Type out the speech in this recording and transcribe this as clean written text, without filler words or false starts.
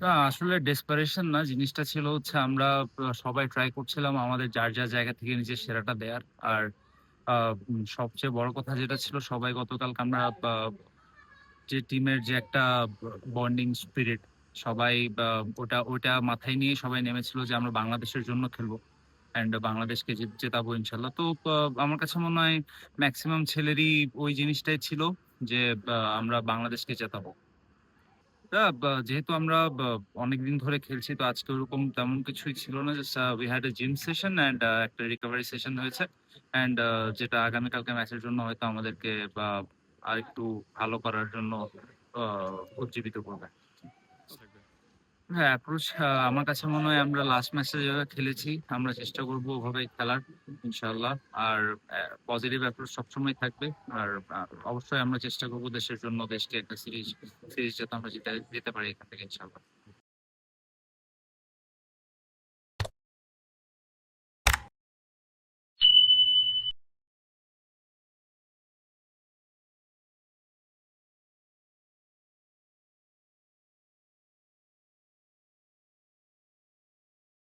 না আসলে ডেসপারেশন না, জিনিসটা ছিল হচ্ছে আমরা সবাই ট্রাই করছিলাম আমাদের যার জায়গা থেকে নিজের সেরাটা দেয়ার। আর সবচেয়ে বড় কথা যেটা ছিল সবাই গতকালকে আমরা যে টিমের যে একটা বন্ডিং স্পিরিট, সবাই ওটা মাথায় নিয়ে সবাই নেমেছিল যে আমরা বাংলাদেশের জন্য খেলবো অ্যান্ড বাংলাদেশকে জেতাবো ইনশাল্লাহ। তো আমার কাছে মনে হয় ম্যাক্সিমাম ছেলেরই ওই জিনিসটাই ছিল যে আমরা বাংলাদেশকে জেতাবো। যেহেতু আমরা অনেকদিন ধরে খেলছি, তো আজকে ওরকম তেমন কিছুই ছিল না। Just we had a gym session and একটা রিকভারি সেশন হয়েছে। অ্যান্ড যেটা আগামীকালকে ম্যাচের জন্য হয়তো আমাদেরকে বা আরেকটু ভালো করার জন্য উজ্জীবিত করবে। ভালো থাকবেন। হ্যাঁ, অ্যাপ্রোচ আমার কাছে মনে হয় আমরা লাস্ট ম্যাচে যেভাবে খেলেছি, আমরা চেষ্টা করব ওভাবেই খেলার ইনশাআল্লাহ। আর পজিটিভ অ্যাপ্রোচ সবসময় থাকবে। আর অবশ্যই আমরা চেষ্টা করব দেশের জন্য, দেশকে একটা সিরিজ যাতে আমরা জিতে যেতে পারি এখান থেকে ইনশাআল্লাহ।